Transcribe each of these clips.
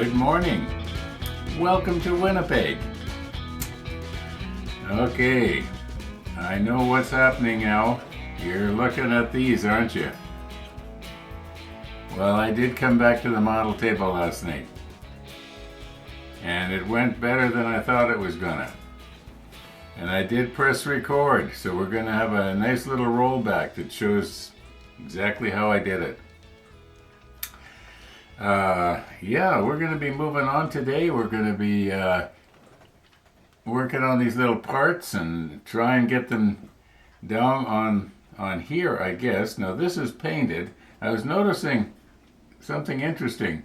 Good morning. Welcome to Winnipeg. Okay, I know what's happening now. You're looking at these, aren't you? Well, I did come back to the model table last night, and it went better than I thought it was gonna. And I did press record, so we're gonna have a nice little rollback that shows exactly how I did it. Yeah, we're going to be moving on today. We're going to be working on these little parts and try and get them down on here, I guess. Now this is painted. I was noticing something interesting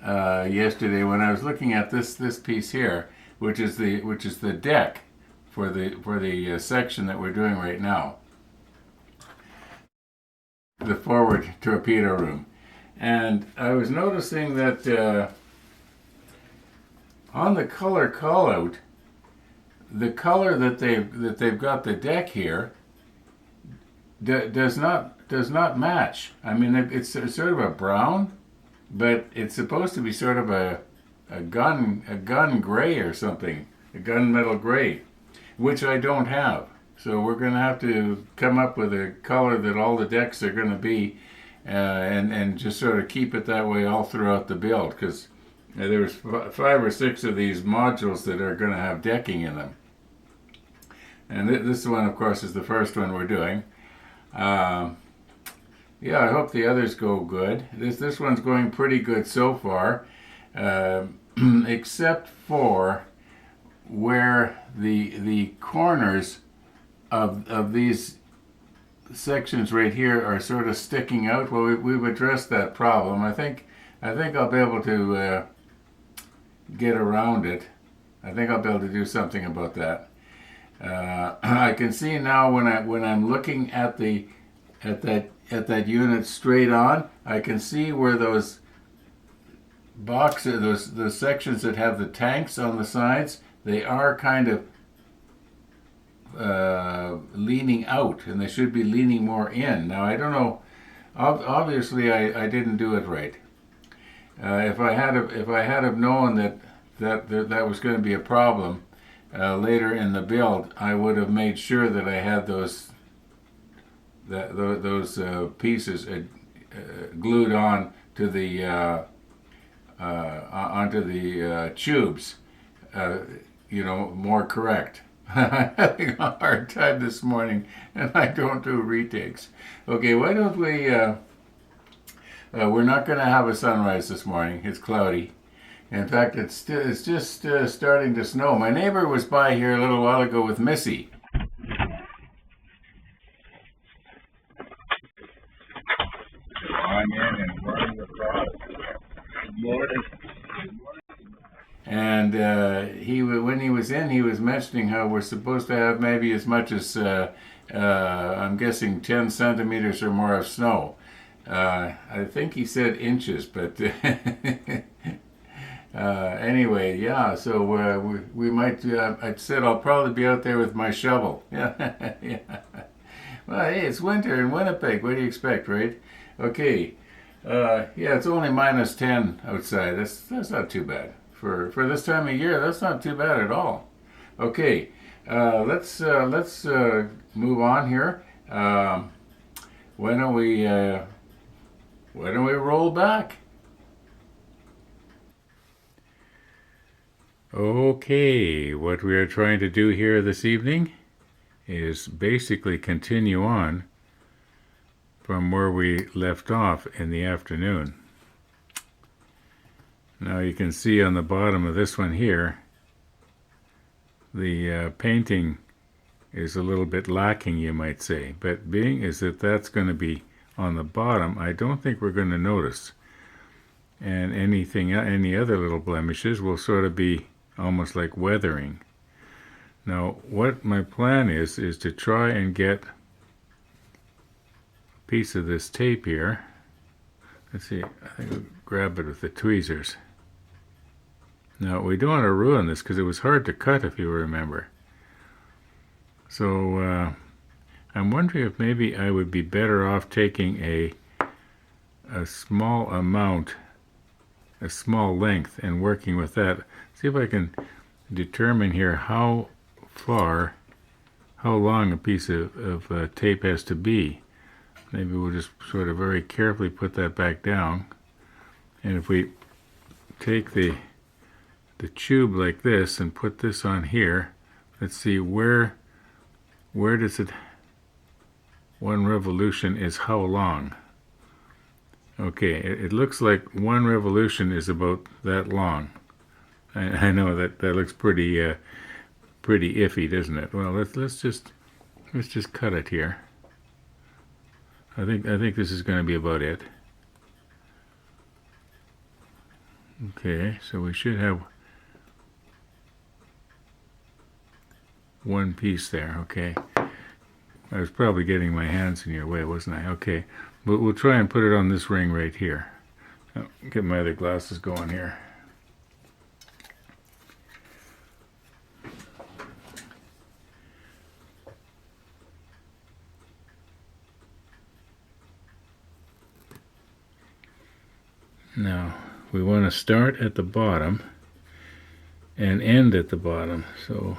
yesterday when I was looking at this piece here, which is the deck for the section that we're doing right now, the forward torpedo room. And I was noticing that on the color callout, the color that they've got the deck here does not match. I mean, it's sort of a brown, but it's supposed to be sort of a gun gray or something, a gunmetal gray, which I don't have. So we're going to have to come up with a color that all the decks are going to be. And just sort of keep it that way all throughout the build, because there's 5 or 6 of these modules that are going to have decking in them. And this one, of course, is the first one we're doing. Yeah, I hope the others go good. This one's going pretty good so far, except for where the corners of these sections right here are sort of sticking out. Well, we've addressed that problem. I think I'll be able to get around it. I think I'll be able to do something about that. I can see now when I'm looking at that unit straight on, I can see where those boxes, those sections that have the tanks on the sides, they are kind of leaning out, and they should be leaning more in. Now I don't know. Obviously, I didn't do it right. If I had have known that was going to be a problem later in the build, I would have made sure that I had those pieces glued on to the onto the tubes. More correct. I'm having a hard time this morning, and I don't do retakes. Okay, why don't we, we're not going to have a sunrise this morning. It's cloudy. In fact, it's just starting to snow. My neighbor was by here a little while ago with Missy. I'm in and running across. Good morning. And when he was in, he was mentioning how we're supposed to have maybe as much as, I'm guessing, 10 centimeters or more of snow. I think he said inches, but anyway, yeah, so we might, I said I'll probably be out there with my shovel. Yeah, yeah. Well, hey, it's winter in Winnipeg. What do you expect, right? Okay. Yeah, it's only minus 10 outside. That's not too bad. For this time of year, that's not too bad at all. Okay, let's move on here. Why don't we roll back? Okay, what we are trying to do here this evening is basically continue on from where we left off in the afternoon. Now you can see on the bottom of this one here, the painting is a little bit lacking, you might say. But being is that that's going to be on the bottom, I don't think we're going to notice. And any other little blemishes will sort of be almost like weathering. Now, what my plan is to try and get a piece of this tape here. Let's see, I think I'll grab it with the tweezers. Now, we don't want to ruin this because it was hard to cut, if you remember. So, I'm wondering if maybe I would be better off taking a small amount a small length and working with that. See if I can determine here how long a piece of tape has to be. Maybe we'll just sort of very carefully put that back down. And if we take the tube like this and put this on here, let's see where does it, one revolution is how long? Okay, it looks like one revolution is about that long. I know that looks pretty iffy, doesn't it? Well, let's just cut it here. I think this is going to be about it. Okay, so we should have one piece there. Okay, I was probably getting my hands in your way, wasn't I? Okay, but we'll try and put it on this ring right here. Oh, get my other glasses going here. Now, we want to start at the bottom and end at the bottom, so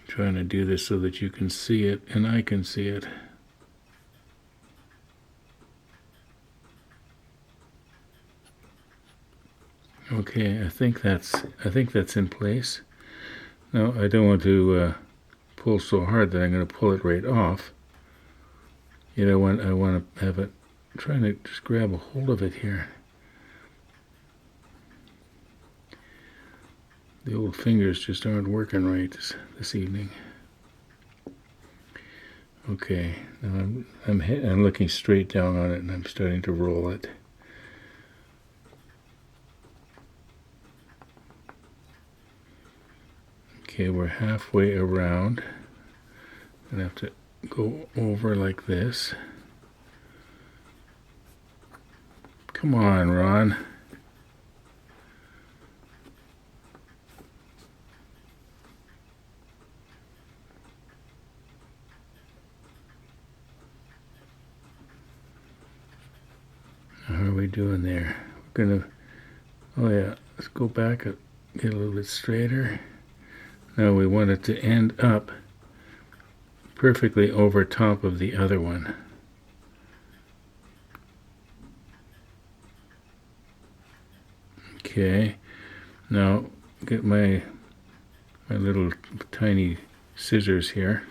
trying to do this so that you can see it and I can see it. Okay, I think that's in place. Now I don't want to pull so hard that I'm going to pull it right off. You know, I want to have it. I'm trying to just grab a hold of it here. The old fingers just aren't working right this evening. Okay, now I'm looking straight down on it and I'm starting to roll it. Okay, we're halfway around. I'm going to have to go over like this. Come on, Ron. How are we doing there? We're going to, oh yeah, let's go back and get a little bit straighter. Now we want it to end up perfectly over top of the other one. Okay, now get my little tiny scissors here.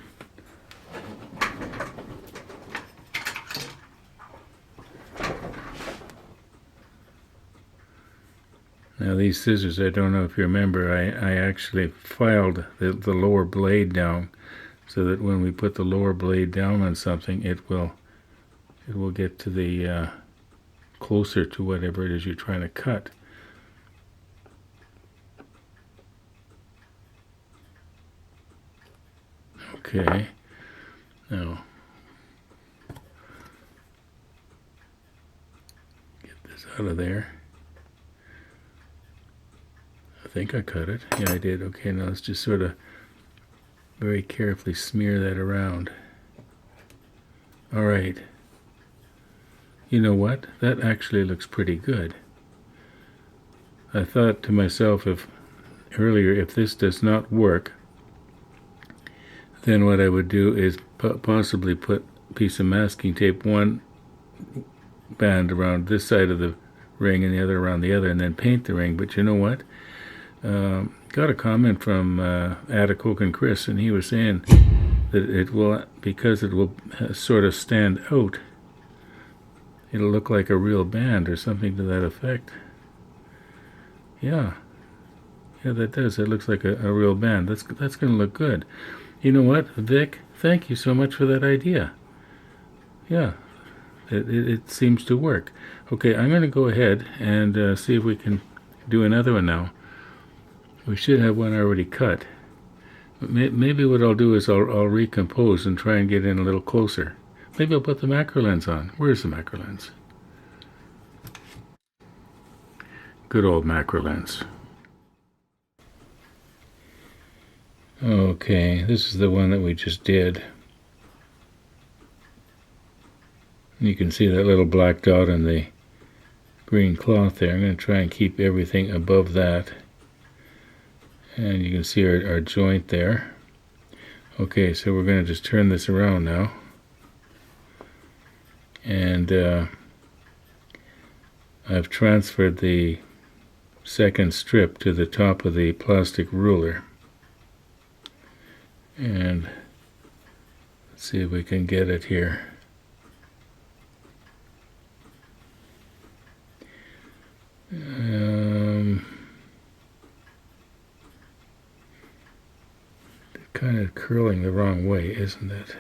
Now these scissors, I don't know if you remember, I actually filed the lower blade down so that when we put the lower blade down on something, it will get to the closer to whatever it is you're trying to cut. Okay, now get this out of there. I think I cut it. Yeah, I did. Okay, now let's just sort of very carefully smear that around. All right. You know what? That actually looks pretty good. I thought to myself earlier, if this does not work, then what I would do is possibly put a piece of masking tape, one band around this side of the ring and the other around the other, and then paint the ring. But you know what? Got a comment from Atticoke and Chris, and he was saying that it will, because it will sort of stand out, it'll look like a real band or something to that effect. Yeah, that does. It looks like a real band. That's going to look good. You know what, Vic? Thank you so much for that idea. Yeah, it seems to work. Okay, I'm going to go ahead and see if we can do another one now. We should have one already cut. Maybe what I'll do is I'll recompose and try and get in a little closer. maybe I'll put the macro lens on. Where's the macro lens? Good old macro lens. Okay, this is the one that we just did. You can see that little black dot on the green cloth there. I'm going to try and keep everything above that. And you can see our joint there. Okay, so we're going to just turn this around now. And I've transferred the second strip to the top of the plastic ruler. And let's see if we can get it here. Kind of curling the wrong way, isn't it?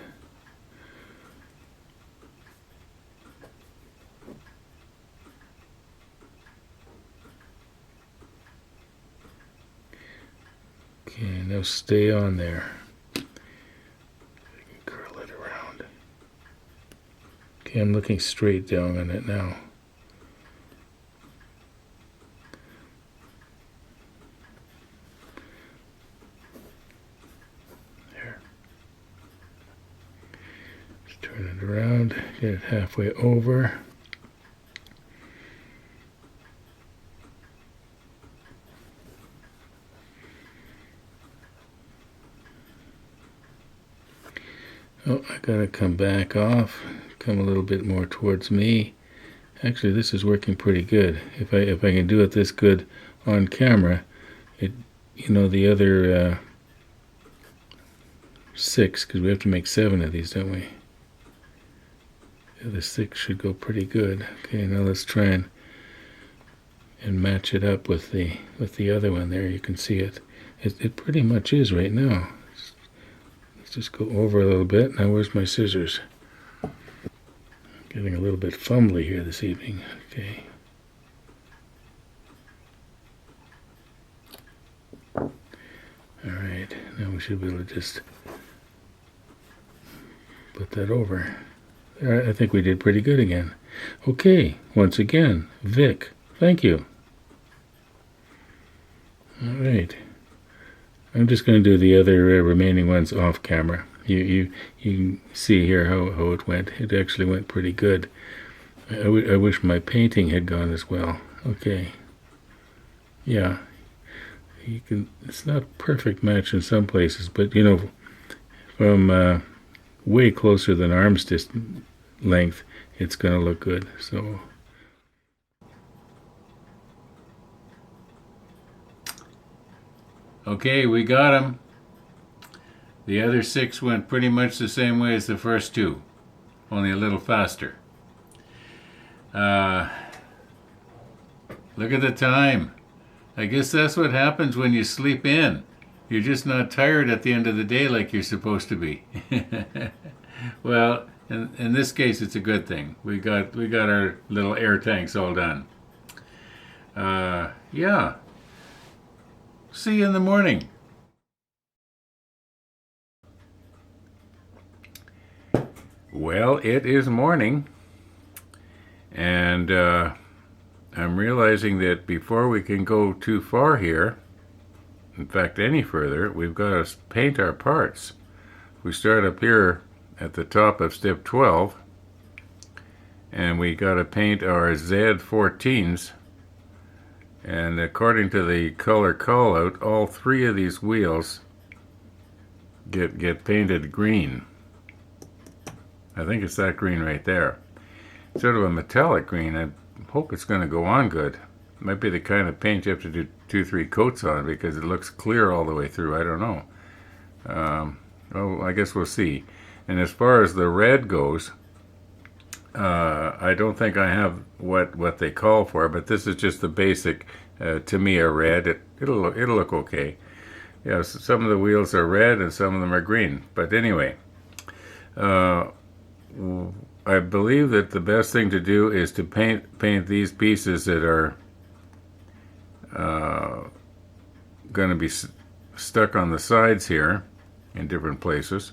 Okay, now stay on there. I can curl it around. Okay, I'm looking straight down on it now. Turn it around, get it halfway over. Oh, I gotta come back off, come a little bit more towards me. Actually, this is working pretty good. If I can do it this good on camera, the other 6, because we have to make 7 of these, don't we? The 6 should go pretty good. Okay, now let's try and match it up with the other one there. You can see it. It pretty much is right now. Let's just go over a little bit. Now where's my scissors? Getting a little bit fumbly here this evening. Okay. All right, now we should be able to just put that over. I think we did pretty good again. Okay, once again, Vic, thank you. All right. I'm just going to do the other remaining ones off camera. You can see here how it went. It actually went pretty good. I wish my painting had gone as well. Okay. Yeah. It's not a perfect match in some places, but from way closer than arm's distance length, it's going to look good. So okay, we got them. The other 6 went pretty much the same way as the first 2, only a little faster. Look at the time. I guess that's what happens when you sleep in. You're just not tired at the end of the day like you're supposed to be. Well, in this case, it's a good thing. We got our little air tanks all done. Yeah. See you in the morning. Well, it is morning, and I'm realizing that before we can go too far here, in fact any further, we've got to paint our parts. We start up here at the top of step 12, and we got to paint our Z14s, and according to the color call out, all 3 of these wheels get painted green. I think it's that green right there. Sort of a metallic green. I hope it's going to go on good. It might be the kind of paint you have to do 2-3 coats on because it looks clear all the way through. I don't know. Well, I guess we'll see. And as far as the red goes, I don't think I have what they call for, but this is just the basic Tamiya red. It'll look okay. Yeah, so some of the wheels are red and some of them are green. But anyway, I believe that the best thing to do is to paint these pieces that are going to be stuck on the sides here in different places.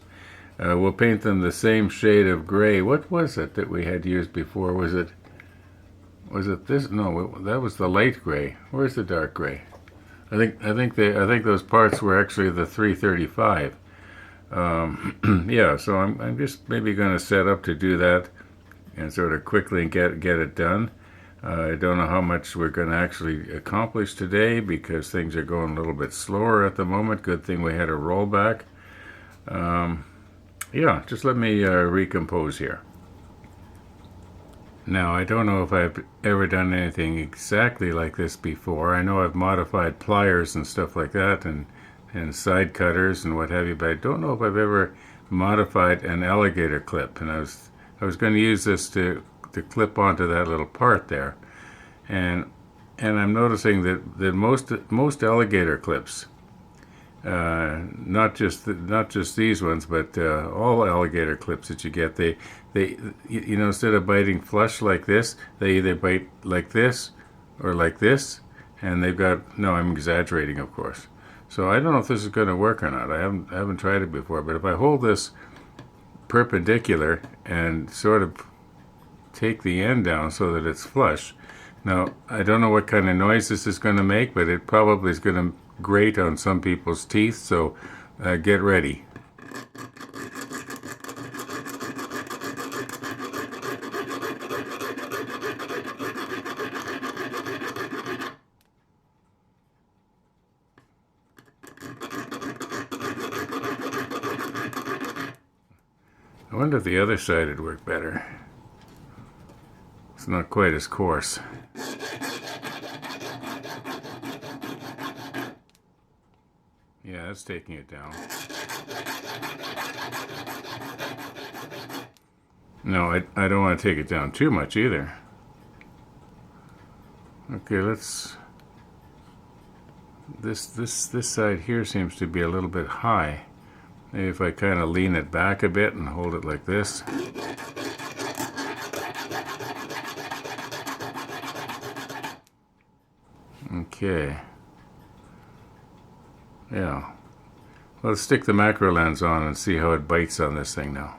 We'll paint them the same shade of gray. What was it that we had used before? Was it this? No, that was the light gray. Where's the dark gray? I think those parts were actually the 335. Yeah, so I'm just maybe going to set up to do that and sort of quickly get it done. I don't know how much we're going to actually accomplish today because things are going a little bit slower at the moment. Good thing we had a rollback. Yeah, just let me recompose here. Now, I don't know if I've ever done anything exactly like this before. I know I've modified pliers and stuff like that and side cutters and what have you, but I don't know if I've ever modified an alligator clip. And I was going to use this to clip onto that little part there. And I'm noticing that most alligator clips, not just these ones, but all alligator clips that you get, they instead of biting flush like this, they either bite like this or like this, and they've got, no, I'm exaggerating, of course. So I don't know if this is going to work or not. I haven't tried it before, but if I hold this perpendicular and sort of take the end down so that it's flush. Now, I don't know what kind of noise this is going to make, but it probably is going to grate on some people's teeth, so get ready. I wonder if the other side would work better. It's not quite as coarse. Yeah, that's taking it down. No, I don't want to take it down too much either. Okay, let's... This side here seems to be a little bit high. Maybe if I kind of lean it back a bit and hold it like this. Okay. Yeah. Let's stick the macro lens on and see how it bites on this thing now.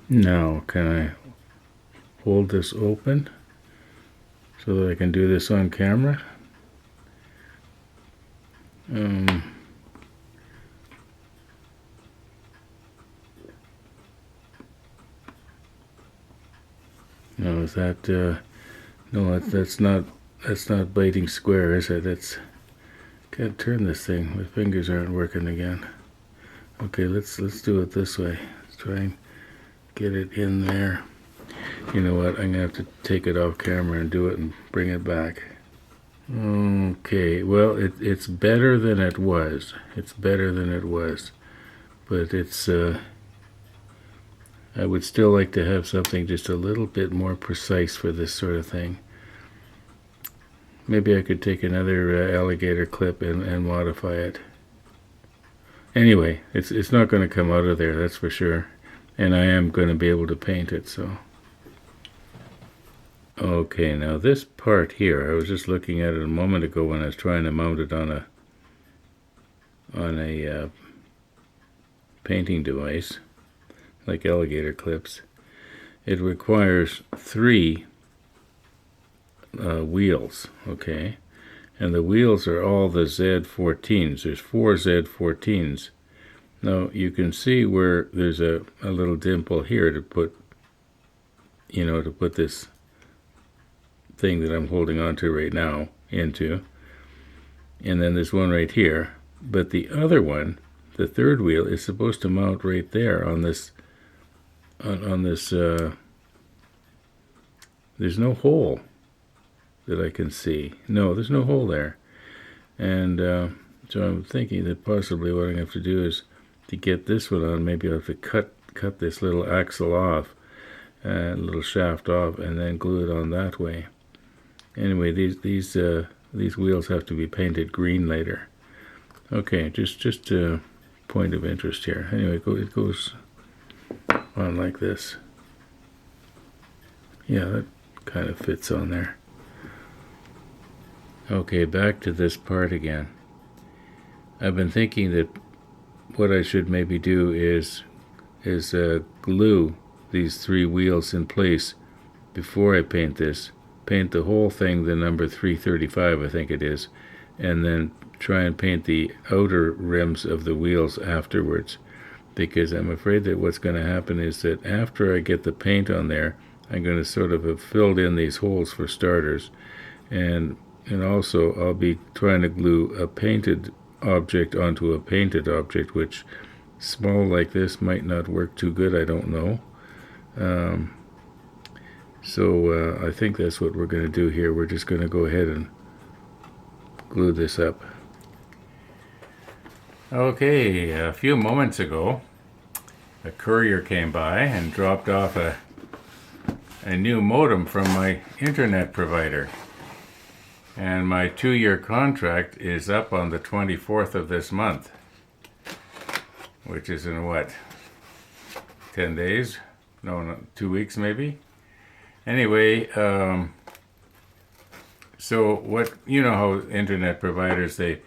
Now, can I hold this open so that I can do this on camera? No, is that no? That's not biting square, is it? Can't turn this thing. My fingers aren't working again. Okay, let's do it this way. Let's try and get it in there. You know what? I'm gonna have to take it off camera and do it and bring it back. Okay, well, it's better than it was. It's better than it was, but it's. I would still like to have something just a little bit more precise for this sort of thing. Maybe I could take another alligator clip and modify it. Anyway, it's not going to come out of there, that's for sure. And I am going to be able to paint it, so. Okay, now this part here, I was just looking at it a moment ago when I was trying to mount it on a painting device, like alligator clips. It requires 3 wheels, okay? And the wheels are all the Z14s. There's 4 Z14s. Now you can see where there's a little dimple here to put, to put this thing that I'm holding on to right now into. And then there's one right here. But the other one, the third wheel, is supposed to mount right there on this, there's no hole that I can see. No, there's no hole there. And so I'm thinking that possibly what I'm going to have to do is to get this one on, maybe I'll have to cut this little axle off, little shaft off, and then glue it on that way. Anyway, these wheels have to be painted green later. Okay, just point of interest here. Anyway, it goes on like this. Yeah, that kind of fits on there. Okay, back to this part again. I've been thinking that what I should maybe do is glue these 3 wheels in place before I paint this. Paint the whole thing the number 335, I think it is, and then try and paint the outer rims of the wheels afterwards. Because I'm afraid that what's going to happen is that after I get the paint on there, I'm going to sort of have filled in these holes for starters, and also I'll be trying to glue a painted object onto a painted object, which small like this might not work too good, I don't know. So I think that's what we're going to do here. We're just going to go ahead and glue this up. Okay, a few moments ago, a courier came by and dropped off a new modem from my internet provider. And my 2-year contract is up on the 24th of this month, which is in what, 10 days? No, 2 weeks maybe? Anyway, so what, you know how internet providers, they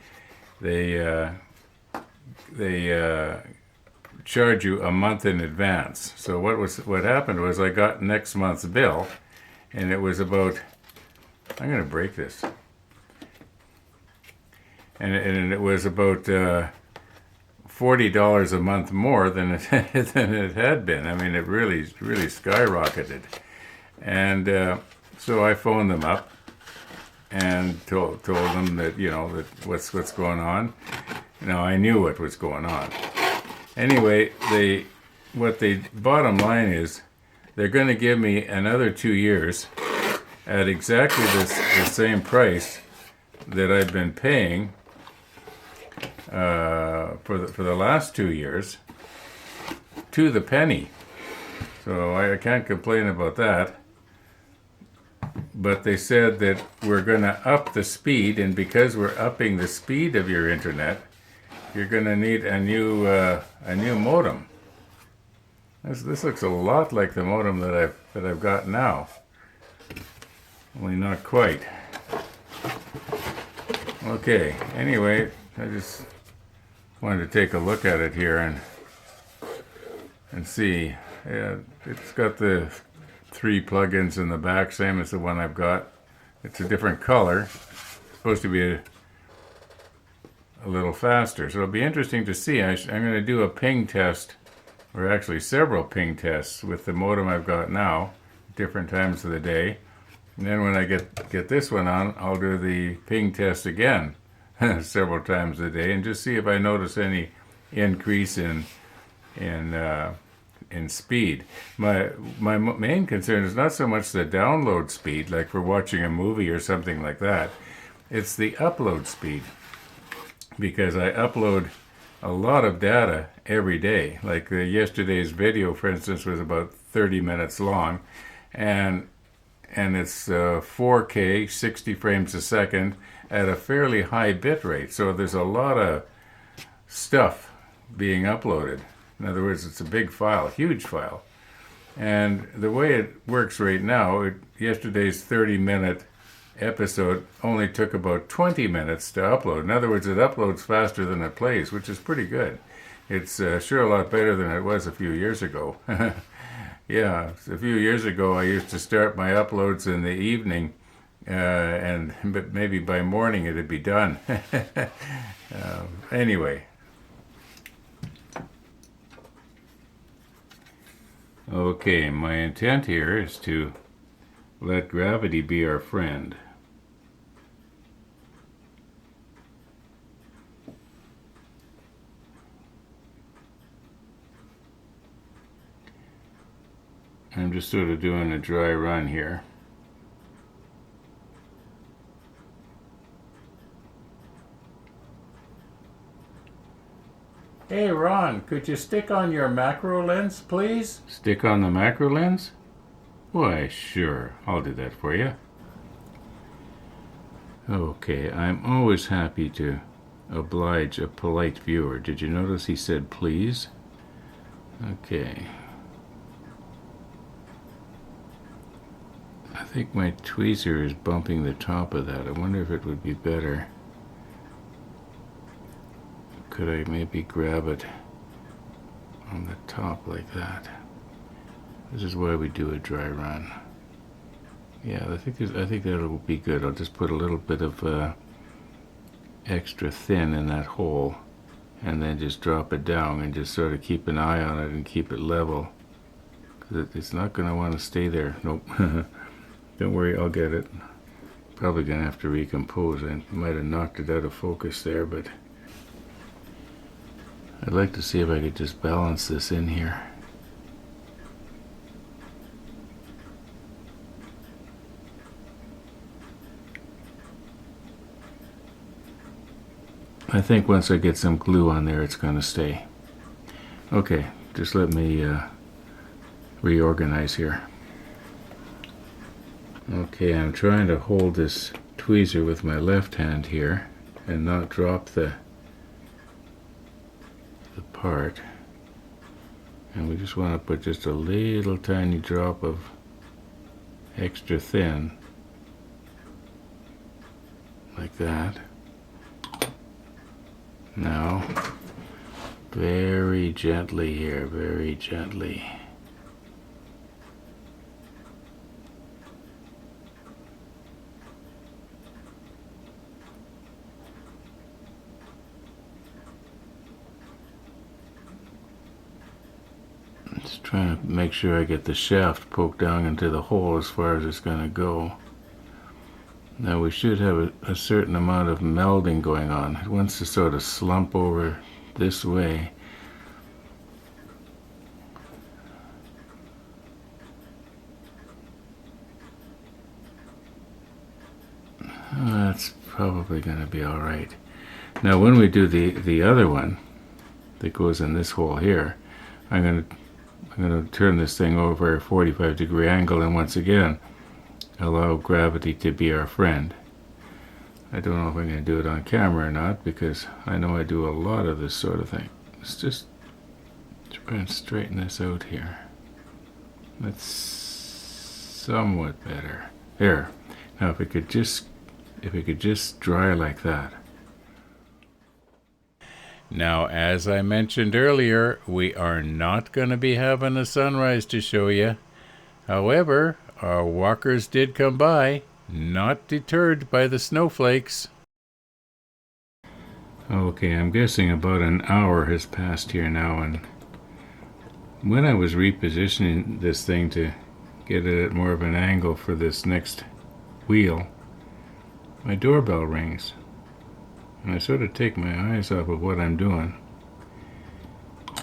charge you a month in advance. So what happened was I got next month's bill, and it was about, I'm going to break this, and it was about $40 a month more than it had been. I mean, it really skyrocketed. And so I phoned them up and told them that, that what's going on. Now, I knew what was going on. Anyway, bottom line is, they're going to give me another 2 years at exactly the same price that I've been paying for the last 2 years, to the penny. So I can't complain about that. But they said that we're going to up the speed, and because we're upping the speed of your internet, you're going to need a new modem. This looks a lot like the modem that I've got now, only not quite. Okay. Anyway, I just wanted to take a look at it here and see. Yeah, it's got the 3 plugins in the back, same as the one I've got. It's a different color. It's supposed to be a little faster. So it'll be interesting to see. I'm going to do a ping test, or actually several ping tests with the modem I've got now, different times of the day. And then when I get this one on, I'll do the ping test again several times a day, and just see if I notice any increase in speed. My main concern is not so much the download speed, like for watching a movie or something like that. It's the upload speed, because I upload a lot of data every day. Like yesterday's video, for instance, was about 30 minutes long, and it's 4K, 60 frames a second, at a fairly high bit rate. So there's a lot of stuff being uploaded. In other words, it's a big file, huge file. And the way it works right now, yesterday's 30-minute episode only took about 20 minutes to upload. In other words, it uploads faster than it plays, which is pretty good. It's sure a lot better than it was a few years ago. Yeah, a few years ago I used to start my uploads in the evening, but maybe by morning it'd be done. Anyway. Okay, my intent here is to let gravity be our friend. I'm just sort of doing a dry run here. Hey Ron, could you stick on your macro lens, please? Stick on the macro lens? Why, sure, I'll do that for you. Okay, I'm always happy to oblige a polite viewer. Did you notice he said please? Okay. I think my tweezer is bumping the top of that. I wonder if it would be better. Could I maybe grab it on the top like that? This is why we do a dry run. Yeah, I think that'll be good. I'll just put a little bit of extra thin in that hole, and then just drop it down and just sort of keep an eye on it and keep it level. Because it's not going to want to stay there. Nope. Don't worry, I'll get it. Probably going to have to recompose. I might have knocked it out of focus there, but I'd like to see if I could just balance this in here. I think once I get some glue on there, it's going to stay. Okay, just let me reorganize here. Okay, I'm trying to hold this tweezer with my left hand here and not drop the part. And we just want to put just a little tiny drop of extra thin, like that. Now, very gently here, very gently. Just trying to make sure I get the shaft poked down into the hole as far as it's going to go. Now we should have a certain amount of melding going on. It wants to sort of slump over this way. That's probably going to be all right. Now when we do the other one that goes in this hole here, I'm going to turn this thing over a 45-degree angle, and once again allow gravity to be our friend. I don't know if I'm going to do it on camera or not, because I know I do a lot of this sort of thing. Let's just try and straighten this out here. That's somewhat better. There. Now if it could just dry like that. Now, as I mentioned earlier, we are not going to be having a sunrise to show you. However, our walkers did come by, not deterred by the snowflakes. Okay, I'm guessing about an hour has passed here now, and when I was repositioning this thing to get it at more of an angle for this next wheel, my doorbell rings. And I sort of take my eyes off of what I'm doing.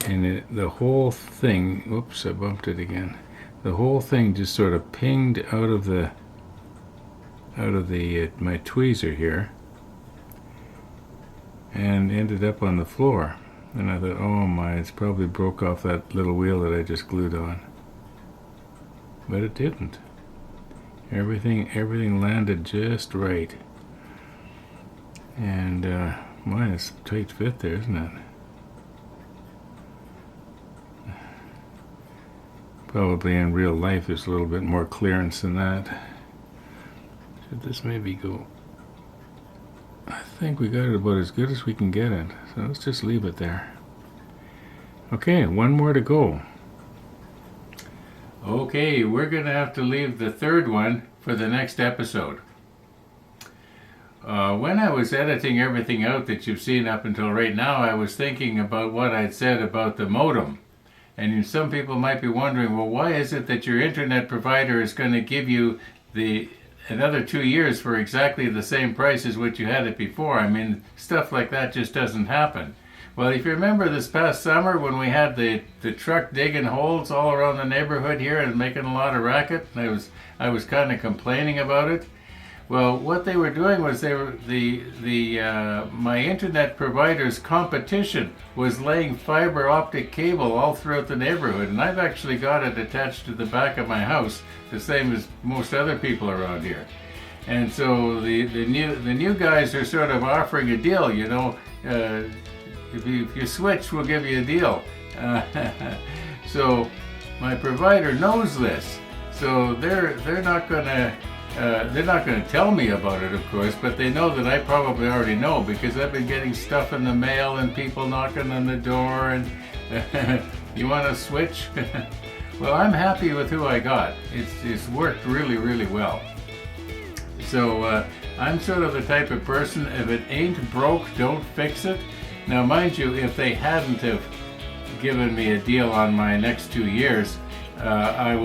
And the whole thing, oops, I bumped it again. The whole thing just sort of pinged out of the my tweezer here and ended up on the floor. And I thought, oh my, it's probably broke off that little wheel that I just glued on. But it didn't. Everything landed just right. And mine is a tight fit there, isn't it? Probably in real life there's a little bit more clearance than that. Should this maybe go? I think we got it about as good as we can get it. So let's just leave it there. Okay, one more to go. Okay, we're going to have to leave the third one for the next episode. When I was editing everything out that you've seen up until right now, I was thinking about what I'd said about the modem. And some people might be wondering, well, why is it that your internet provider is going to give you another 2 years for exactly the same price as what you had it before? I mean, stuff like that just doesn't happen. Well, if you remember this past summer when we had the truck digging holes all around the neighborhood here and making a lot of racket, and I was kind of complaining about it. Well, what they were doing was my internet provider's competition was laying fiber optic cable all throughout the neighborhood, and I've actually got it attached to the back of my house, the same as most other people around here. And so the new guys are sort of offering a deal, you know. If you switch, we'll give you a deal. So my provider knows this, so they're not gonna tell me about it, of course, but they know that I probably already know, because I've been getting stuff in the mail and people knocking on the door and you want to switch? Well, I'm happy with who I got. It's worked really, really well. So I'm sort of the type of person, if it ain't broke, don't fix it. Now, mind you, if they hadn't have given me a deal on my next 2 years, I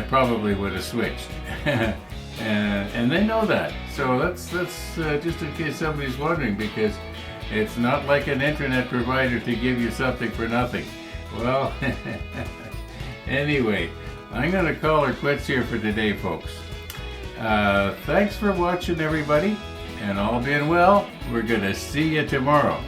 probably would have switched. And they know that. So that's just in case somebody's wondering, because it's not like an internet provider to give you something for nothing. Well, anyway, I'm going to call her quits here for today, folks. Thanks for watching, everybody, and all being well, we're going to see you tomorrow.